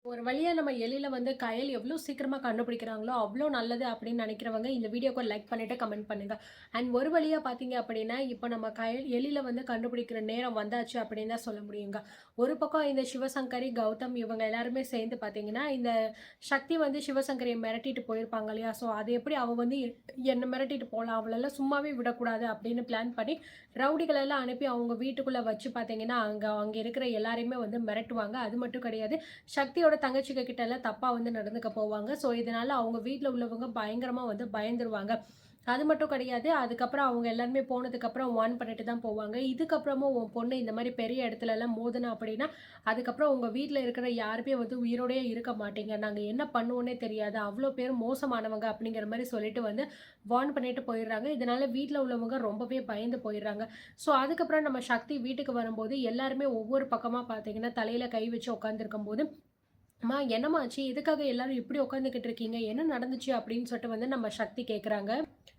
ஒரு வழியா நம்ம எளில கயல் எவ்ளோ சீக்கிரமா கண்டுபிடிக்கிறாங்களோ, அவ்ளோ நல்லது அப்படின்னு நினைக்கிறவங்க இந்த வீடியோக்கு ஒரு லைக் பண்ணிட்டு கமெண்ட் பண்ணுங்க. அண்ட் ஒரு வழியா பார்த்தீங்க அப்படின்னா, இப்ப நம்ம கயல் எளில கண்டுபிடிக்கிற நேரம் வந்தாச்சு அப்படின்னு தான் சொல்ல முடியுங்க. ஒரு பக்கம் இந்த சிவசங்கரி, கௌதம் இவங்க எல்லாருமே சேர்ந்து பார்த்தீங்கன்னா, இந்த சக்தி சிவசங்கரிய மிரட்டிட்டு போயிருப்பாங்க இல்லையா? ஸோ அது எப்படி அவ என்ன மிரட்டிட்டு போலாம். அவளெல்லாம் சும்மாவே விடக்கூடாது அப்படின்னு பிளான் பண்ணி, ரவுடிகள எல்லாம் அனுப்பி அவங்க வீட்டுக்குள்ள வச்சு பார்த்தீங்கன்னா, அங்க அங்க இருக்கிற எல்லாரையுமே மிரட்டுவாங்க. அது மட்டும் கிடையாது. சக்தியோட தங்கச்சிங்க கிட்ட எல்லாம் தப்பா நடந்துக்க போவாங்க. ஸோ, இதனால அவங்க வீட்ல உள்ளவங்க பயங்கரமா பயந்துருவாங்க. அது மட்டும் கிடையாது. அதுக்கப்புறம் அவங்க எல்லாருமே போனதுக்கப்புறம் வார்ன் பண்ணிட்டு தான் போவாங்க. இதுக்கப்புறமும் உன் பொண்ணு இந்த மாரி பெரிய இடத்துலலாம் மோதுனா அப்படின்னா, அதுக்கப்புறம் உங்க வீட்ல இருக்கிற யாருமே உயிரோடயே இருக்க மாட்டீங்க. நாங்க என்ன பண்ணுவோன்னே தெரியாது. அவ்ளோ பேர் மோசமானவங்க அப்படிங்கிற மாரி சொல்லிட்டு வார்ன் பண்ணிட்டு போயிடுறாங்க. இதனால வீட்ல உள்ளவங்க ரொம்பவே பயந்து போயிடுறாங்க. ஸோ, அதுக்கப்புறம் நம்ம சக்தி வீட்டுக்கு வரும்போது எல்லாருமே ஒவ்வொரு பக்கமா பார்த்தீங்கன்னா, தலையில கை வச்சு உட்காந்துருக்கும்போது அம்மா என்னம்மா ஆச்சு? எதுக்காக எல்லாரும் இப்படி உட்காந்துக்கிட்டு இருக்கீங்க? என்ன நடந்துச்சு? அப்படின்னு சொல்லிட்டு நம்ம சக்தி கேட்குறாங்க.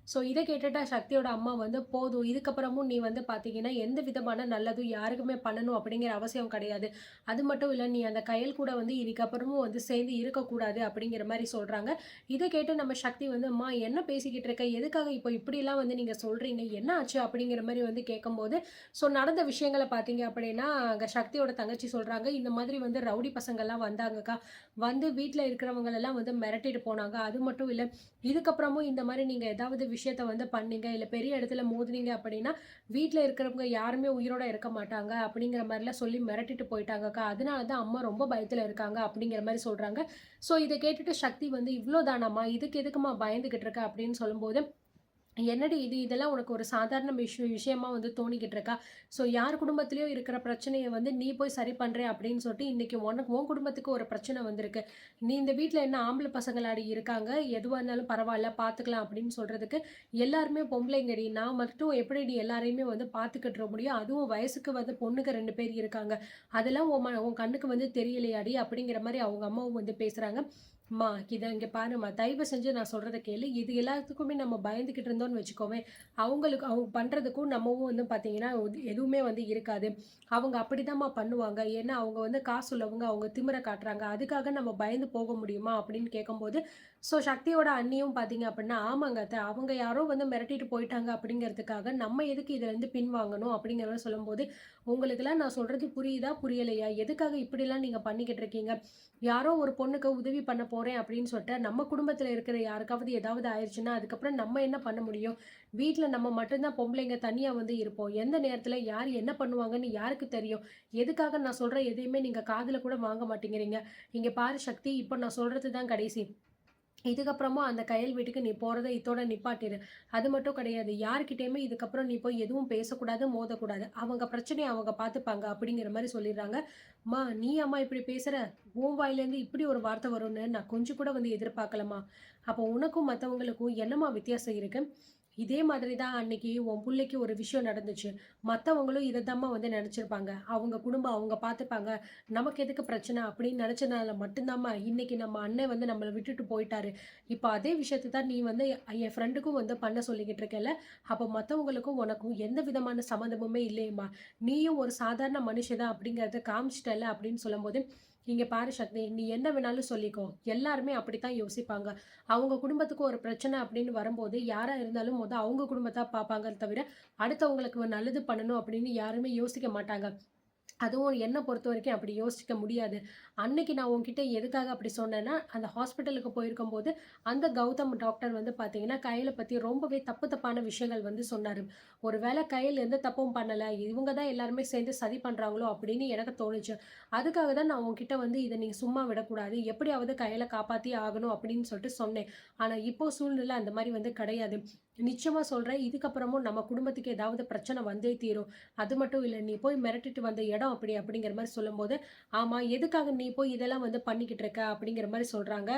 ஸோ இத கேட்டுட்டா சக்தியோட அம்மா போதும். இதுக்கப்புறமும் நீ பார்த்தீங்கன்னா, எந்த விதமான நல்லதும் யாருக்குமே பண்ணணும் அப்படிங்கிற அவசியம் கிடையாது. அது மட்டும் இல்ல, நீ அந்த கயல் கூட இதுக்கப்புறமும் சேர்ந்து இருக்கக்கூடாது அப்படிங்கிற மாரி சொல்றாங்க. இத கேட்டு நம்ம சக்தி அம்மா என்ன பேசிக்கிட்டு இருக்க? எதுக்காக இப்போ இப்படிலாம் நீங்க சொல்றீங்க? என்ன ஆச்சு? அப்படிங்கிற மாரி கேட்கும்போது, ஸோ நடந்த விஷயங்கள பார்த்தீங்க அப்படின்னா, அங்க சக்தியோட தங்கச்சி சொல்றாங்க, இந்த மாதிரி ரவுடி பசங்கள்லாம் வந்தாங்கக்கா. வீட்ல இருக்கிறவங்களெல்லாம் மிரட்டிட்டு போனாங்க. அது மட்டும் இல்ல, இதுக்கப்புறமும் இந்த மாரி நீங்க ஏதாவது விஷயத்த பண்ணீங்க, இல்ல பெரிய இடத்துல மோதுனீங்க அப்படின்னா, வீட்ல இருக்கிறவங்க யாருமே உயிரோட இருக்க மாட்டாங்க. அப்படிங்கிற மாரிலாம் சொல்லி மிரட்டிட்டு போயிட்டாங்கக்கா. அதனால தான் அம்மா ரொம்ப பயத்துல இருக்காங்க அப்படிங்கிற மாரி சொல்றாங்க. ஸோ இத கேட்டுட்டு சக்தி "இவ்ளோ தானாம்மா? இதுக்கு எதுக்கும்மா பயந்துகிட்டு இருக்க?" அப்படின்னு சொல்லும்போது, என்னடி இது? இதெல்லாம் உனக்கு ஒரு சாதாரண விஷயமா தோணிக்கிட்டு இருக்கா? ஸோ யார் குடும்பத்திலயும் இருக்கிற பிரச்சனைய நீ போய் சரி பண்றேன் அப்படின்னு சொல்லிட்டு, இன்னைக்கு உன் குடும்பத்துக்கு ஒரு பிரச்சனை வந்திருக்கு. நீ இந்த வீட்ல என்ன ஆம்பள பசங்களாடி இருக்காங்க. எதுவா இருந்தாலும் பரவால்ல பார்த்துக்கலாம் அப்படின்னு சொல்றதுக்கு, எல்லாருமே பொம்பளைங்கடி. நான் மட்டும் எப்படிடி எல்லாரையுமே பார்த்துக்கிட்டுற முடியும்? அதுவும் வயசுக்கு பொண்ணுங்க 2 பேர் இருக்காங்க. அதெல்லாம் உன் கண்ணுக்கு தெரியலையாடி? அப்படிங்கிற மாரி அவங்க அம்மாவும் பேசுறாங்க. அம்மா இங்க பாரும்மா, தயவு செஞ்சு நான் சொல்றத கேளு. இது எல்லாத்துக்குமே நம்ம பயந்துகிட்டு இருந்தோம்னு வச்சுக்கோவேன், அவங்க பண்றதுக்கும் நம்மவும் பார்த்தீங்கன்னா, எதுவுமே இருக்காது. அவங்க அப்படிதாம்மா பண்ணுவாங்க. ஏன்னா, அவங்க காசு உள்ளவங்க, அவங்க திமிர காட்டுறாங்க. அதுக்காக நம்ம பயந்து போக முடியுமா? அப்படின்னு கேட்கும்போது, ஸோ சக்தியோட அண்ணியும் பார்த்தீங்க அப்படின்னா, ஆமாங்க அத்த. அவங்க யாரோ மிரட்டிட்டு போயிட்டாங்க அப்படிங்கிறதுக்காக, நம்ம எதுக்கு இதுலருந்து பின்வாங்கணும்? அப்படிங்கிற மாரி சொல்லும்போது, உங்களுக்கெல்லாம் நான் சொல்றது புரியுதா? புரியலையா? எதுக்காக இப்படிலாம் நீங்க பண்ணிக்கிட்டு இருக்கீங்க? யாரோ ஒரு பொண்ணுக்கு உதவி பண்ண போறேன் அப்படின்னு சொல்லிட்டு, நம்ம குடும்பத்தில இருக்கிற யாருக்காவது ஏதாவது ஆயிருச்சுன்னா, அதுக்கப்புறம் நம்ம என்ன பண்ண முடியும்? வீட்ல நம்ம மட்டும் தான் பொம்பளைங்க தனியா இருப்போம். எந்த நேரத்தில யார் என்ன பண்ணுவாங்கன்னு யாருக்கு தெரியும்? எதுக்காக நான் சொல்ற எதையுமே நீங்க காதுல கூட வாங்க மாட்டேங்கிறீங்க. இங்க பாரு சக்தி, இப்ப நான் சொல்றது தான் கடைசி. இதுக்கப்புறமா அந்த கயல் வீட்டுக்கு நீ போறத இத்தோட நிப்பாட்டிரு. அது மட்டும் கிடையாது. யார்கிட்டயுமே இதுக்கப்புறம் நீ போய் எதுவும் பேசக்கூடாது, மோதக்கூடாது. அவங்க பிரச்சனைய அவங்க பார்த்துப்பாங்க அப்படிங்கிற மாரி சொல்லிடுறாங்க. "அம்மா நீயாம்மா இப்படி பேசுற? உன் வாயிலேருந்து இப்படி ஒரு வார்த்தை வரும்னு நான் கொஞ்சம் கூட எதிர்பார்க்கலம்மா. அப்போ உனக்கும் மத்தவங்களுக்கும் என்னம்மா வித்தியாசம் இருக்கு?" இதே மாதிரி தான் அன்னைக்கு உன் புள்ளைக்கு ஒரு விஷயம் நடந்துச்சு. மத்தவங்களும் இதத்தாம்மா நெனச்சிருப்பாங்க. அவங்க குடும்பம் அவங்க பார்த்துப்பாங்க. நமக்கு எதுக்கு பிரச்சனை அப்படின்னு நெனச்சனால மட்டும் தாம்மா இன்னைக்கு நம்ம அண்ணன் நம்மள விட்டுட்டு போயிட்டாரு. இப்ப அதே விஷயத்த தான் நீ என் ஃப்ரெண்டுக்கும் பண்ண சொல்லிக்கிட்டு இருக்கல்ல. அப்ப மத்தவங்களுக்கும் உனக்கும் எந்த விதமான சம்மந்தமுமே இல்லையேம்மா. நீயும் ஒரு சாதாரண மனுஷ தான் அப்படிங்கிறத காமிச்சிட்டல்ல அப்படின்னு சொல்லும்போது, இங்க பாரு சக்தி, நீ என்ன வேணாலும் சொல்லிக்கோ. எல்லாருமே அப்படித்தான் யோசிப்பாங்க. அவங்க குடும்பத்துக்கு ஒரு பிரச்சனை அப்படின்னு வரும்போது, யாரா இருந்தாலும் அவங்க குடும்பத்த பார்ப்பாங்களே தவிர, அடுத்தவங்களுக்கு நல்லது பண்ணணும் அப்படின்னு யாருமே யோசிக்க மாட்டாங்க. அதுவும் என்ன பொறுத்தவரைக்கும் அப்படி யோசிக்க முடியாது. அன்னைக்கு நான் உன்கிட்ட எதுக்காக அப்படி சொன்னேன்னா, அந்த ஹாஸ்பிட்டலுக்கு போயிருக்கும்போது, அந்த கௌதம் டாக்டர் பார்த்தீங்கன்னா, கயல பத்தி ரொம்பவே தப்பு தப்பான விஷயங்கள் சொன்னாரு. ஒரு வேள கயல் எந்த தப்பும் பண்ணல. இவங்க தான் எல்லாருமே சேர்ந்து சதி பண்றாங்களோ அப்படின்னு எனக்கு தோணுச்சு. அதுக்காக தான் நான் உன்கிட்ட இத நீங்க சும்மா விடக்கூடாது. எப்படியாவது கயல காப்பாத்தியே ஆகணும் அப்படின்னு சொல்லிட்டு சொன்னேன். ஆனா இப்போ சூழ்நிலை அந்த மாரி கிடையாது. நிச்சயமா சொல்றேன். இதுக்கப்புறமும் நம்ம குடும்பத்துக்கு ஏதாவது பிரச்சனை வந்தே தீரும். அது மட்டும் இல்ல, நீ போய் மிரட்டிட்டு வந்த இடம் அப்படி அப்படிங்கிற மாரி சொல்லும்போது, ஆமா எதுக்காக நீ போய் இதெல்லாம் பண்ணிக்கிட்டு இருக்க? அப்படிங்கிற மாரி சொல்றாங்க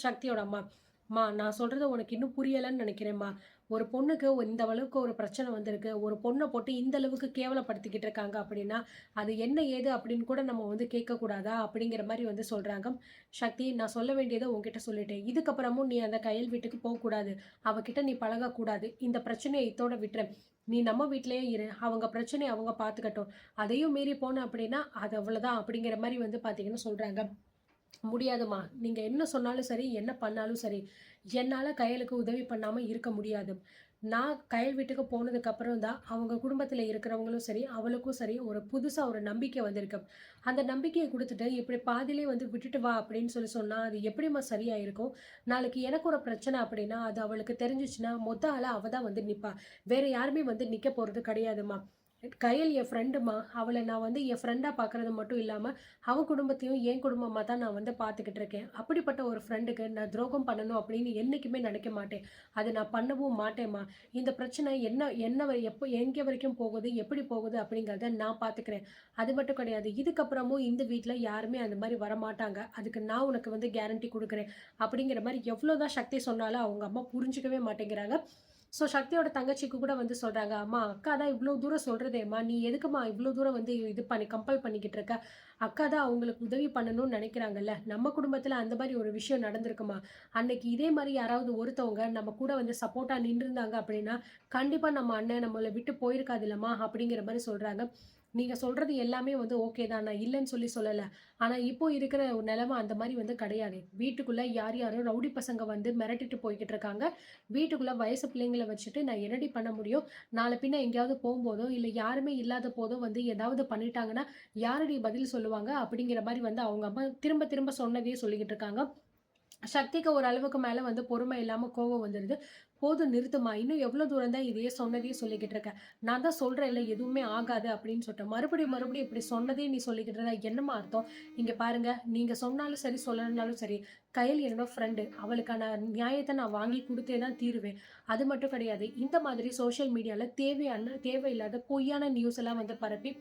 சக்தியோட அம்மா. அம்மா நான் சொல்றது உனக்கு இன்னும் புரியலன்னு நெனைக்கிறேன்ம்மா. ஒரு பொண்ணுக்கு இந்த அளவுக்கு ஒரு பிரச்சனை வந்திருக்கு. ஒரு பொண்ண போட்டு இந்த அளவுக்கு கேவலப்படுத்திக்கிட்டு இருக்காங்க அப்படின்னா, அது என்ன ஏது அப்படின்னு கூட நம்ம கேட்கக்கூடாதா? அப்படிங்கிற மாரி சொல்றாங்க. சக்தி நான் சொல்ல வேண்டியத உன்கிட்ட சொல்லிட்டேன். இதுக்கப்புறமும் நீ அந்த கயல் வீட்டுக்கு போக்கூடாது. அவகிட்ட நீ பழகக்கூடாது. இந்த பிரச்சனைய இத்தோட விட்டுரு. நீ நம்ம வீட்லயே இரு. அவங்க பிரச்சனைய அவங்க பார்த்துக்கட்டும். அதையும் மீறி போன அப்படின்னா, அது அவ்வளதான் அப்படிங்கிற மாரி பார்த்தீங்கன்னா சொல்றாங்க. முடியாதும்மா. நீங்க என்ன சொன்னாலும் சரி, என்ன பண்ணாலும் சரி, என்னால கயலுக்கு உதவி பண்ணாம இருக்க முடியாது. நான் கயல் வீட்டுக்கு போனதுக்கு அப்புறம் தான், அவங்க குடும்பத்தில இருக்கிறவங்களும் சரி, அவளுக்கும் சரி, ஒரு புதுசா ஒரு நம்பிக்கை வந்திருக்கு. அந்த நம்பிக்கைய குடுத்துட்டு, "இப்படி பாதியிலே வந்து விட்டுட்டு வா" அப்படின்னு சொன்னா, அது எப்படிம்மா சரியா இருக்கும்? நாளைக்கு எனக்கு ஒரு பிரச்சனை அப்படின்னா, அது அவளுக்கு தெரிஞ்சுச்சுன்னா, மொத ஆளா அவ தான் வந்து நிப்பா. வேற யாருமே வந்து நிக்க போறது கிடையாதும்மா. கயல் என் ஃப்ரெண்டும்மா. அவள நான் வந்து என் ஃப்ரெண்டா பார்க்குறது மட்டும் இல்லாம, அவ குடும்பத்தையும் என் குடும்பமா தான் நான் வந்து பார்த்துக்கிட்டு இருக்கேன். அப்படிப்பட்ட ஒரு ஃப்ரெண்டுக்கு நான் துரோகம் பண்ணணும் அப்படின்னு என்னைக்குமே நினைக்க மாட்டேன். அத நான் பண்ணவும் மாட்டேன்ம்மா. இந்த பிரச்சனை என்ன என்ன எப்போ எங்கே வரைக்கும் போகுது, எப்படி போகுது அப்படிங்கிறத நான் பார்த்துக்கிறேன். அது மட்டும் கிடையாது. இதுக்கப்புறமும் இந்த வீட்ல யாருமே அந்த மாரி வரமாட்டாங்க. அதுக்கு நான் உனக்கு வந்து கேரண்டி குடுக்குறேன். அப்படிங்கிற மாரி எவ்வளோ தான் சக்தி சொன்னாலும் அவங்க அம்மா புரிஞ்சுக்கவே மாட்டேங்கிறாங்க. ஸோ சக்தியோட தங்கச்சிக்கு கூட வந்து சொல்றாங்க, "அம்மா அக்கா தான் இவ்ளோ தூரம் சொல்றதேம்மா, நீ எதுக்கும்மா இவ்ளோ தூரம் வந்து இது பண்ணி கம்பல் பண்ணிக்கிட்டு இருக்க? அக்கா தான் அவங்களுக்கு உதவி பண்ணணும்னு நெனைக்கிறாங்கல்ல. நம்ம குடும்பத்தில அந்த மாரி ஒரு விஷயம் நடந்திருக்குமா? அன்னைக்கு இதே மாரி யாராவது ஒருத்தவங்க நம்ம கூட வந்து சப்போர்ட்டா நின்றுருந்தாங்க அப்படின்னா, கண்டிப்பா நம்ம அண்ணன் நம்மள விட்டு போயிருக்காதுல்லம்மா." அப்படிங்கிற மாரி சொல்றாங்க. நீங்க சொல்றது எல்லாமே வந்து ஓகே தான். நான் இல்லன்னு சொல்லல. ஆனா இப்போ இருக்கிற ஒரு நிலைமை அந்த மாரி வந்து கிடையாது. வீட்டுக்குள்ள யார் யாரோ ரவுடி பசங்க வந்து மிரட்டிட்டு போய்க்கிட்டு இருக்காங்க. வீட்டுக்குள்ள வயசு பிள்ளைங்கள வச்சுட்டு நான் என்னடி பண்ண முடியும்? நாள பின்ன எங்கேயாவது போம்போதோ, இல்ல யாருமே இல்லாத போதோ வந்து ஏதாவது பண்ணிட்டாங்கன்னா, யாருடி பதில் சொல்லுவாங்க? அப்படிங்கிற மாரி வந்து அவங்க அம்மா திரும்ப திரும்ப சொன்னதையே சொல்லிக்கிட்டு இருக்காங்க. சக்திக்கு ஒரு அளவுக்கு மேல வந்து பொறுமை இல்லாம கோவம் வந்துருது. "போதும் நிறுத்துமா! இன்னும் எவ்வளோ தூரம் தான் இதையே சொன்னதையே சொல்லிக்கிட்டு இருக்க? நான் தான் சொல்றேன்ல எதுவுமே ஆகாது" அப்படின்னு சொல்லிட்டு. மறுபடியும் மறுபடியும் இப்படி சொன்னதே நீ சொல்லிக்கிட்டு இருந்தா என்னம்மா அர்த்தம்? இங்க பாருங்க, நீங்க சொன்னாலும் சரி, சொல்லலனாலும் சரி, கயல் என்னோட ஃப்ரெண்டு. அவளுக்கான நியாயத்த நான் வாங்கி குடுத்தே தான் தீருவேன். அது மட்டும் கிடையாது. இந்த மாதிரி சோசியல் மீடியால தேவையில்லாத பொய்யான நியூஸ் எல்லாம் வந்து பரப்பி,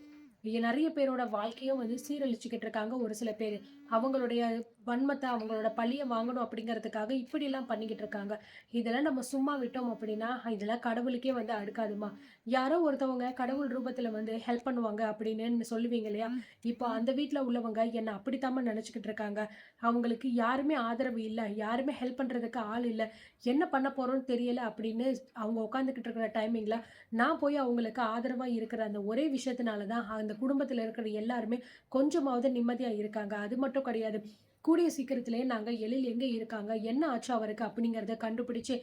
நெறைய பேரோட வாழ்க்கையும் வந்து சீரழிச்சுக்கிட்டு இருக்காங்க ஒரு சில பேரு. அவங்களுடைய வன்மத்த, அவங்களோட பழிய வாங்கணும் அப்படிங்கிறதுக்காக இப்படிலாம் பண்ணிக்கிட்டு இருக்காங்க. இதெல்லாம் நம்ம சும்மா விட்டோம் அப்படின்னா, இதெல்லாம் கடவுளுக்கே வந்து அடுக்காதும்மா. யாரோ ஒருத்தவங்க கடவுள் ரூபத்துல வந்து ஹெல்ப் பண்ணுவாங்க அப்படின்னு சொல்லுவீங்க இல்லையா? இப்போ அந்த வீட்ல உள்ளவங்க என்ன அப்படித்தாம்மா நெனச்சுக்கிட்டு இருக்காங்க. அவங்களுக்கு யாருமே ஆதரவு இல்ல. யாருமே ஹெல்ப் பண்றதுக்கு ஆள் இல்ல. என்ன பண்ண போறோம்னு தெரியல அப்படின்னு அவங்க உட்காந்துக்கிட்டு இருக்கிற டைமிங்ல, நான் போய் அவங்களுக்கு ஆதரவா இருக்கிற அந்த ஒரே விஷயத்தினால தான் அந்த குடும்பத்துல இருக்கிற எல்லாருமே கொஞ்சமாவது நிம்மதியா இருக்காங்க. அது மட்டும் கிடையாது. கூடிய சீக்கிரத்திலேயே நாங்க எழில் எங்க இருக்காங்க? என்ன ஆச்சு அவருக்கு? அப்படிங்கிறத கண்டுபிடிச்சு,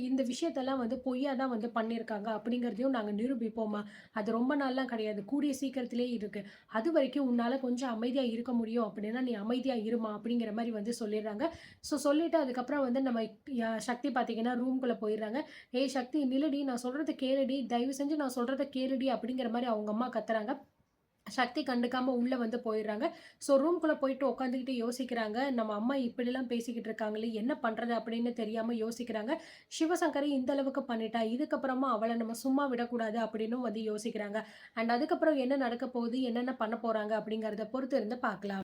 இந்த விஷயத்தெல்லாம் வந்து பொய்யா தான் வந்து பண்ணியிருக்காங்க அப்படிங்கிறதையும் நாங்க நிரூபிப்போம்மா. அது ரொம்ப நாள்லாம் கிடையாது. கூடிய சீக்கிரத்திலேயே இருக்கு. அதுவரைக்கும் உன்னால கொஞ்சம் அமைதியா இருக்க முடியும் அப்படின்னா, நீ அமைதியா இரும்மா அப்படிங்கிற மாரி வந்து சொல்லிடுறாங்க. ஸோ சொல்லிட்டு அதுக்கப்புறம் வந்து நம்ம சக்தி பார்த்தீங்கன்னா ரூம்குள்ள போயிடுறாங்க. "ஏய் சக்தி நில்லுடி! நான் சொல்றத கேளுடி! தயவு செஞ்சு நான் சொல்றத கேளுடி!" அப்படிங்கிற மாரி அவங்க அம்மா கத்துறாங்க. சக்தி கண்டுக்காம உள்ள வந்து போயிடுறாங்க. ஸோ ரூம்குள்ள போயிட்டு உட்காந்துக்கிட்டு யோசிக்கிறாங்க. நம்ம அம்மா இப்படிலாம் பேசிக்கிட்டு இருக்காங்களே! என்ன பண்றது? அப்படின்னு தெரியாம யோசிக்கிறாங்க. சிவசங்கரி இந்த அளவுக்கு பண்ணிட்டா. இதுக்கப்புறமா அவள நம்ம சும்மா விடக்கூடாது அப்படின்னும் வந்து யோசிக்கிறாங்க. அண்ட் அதுக்கப்புறம் என்ன நடக்க போகுது? என்னென்ன பண்ண போறாங்க? அப்படிங்கிறத பொறுத்து இருந்து பார்க்கலாம்.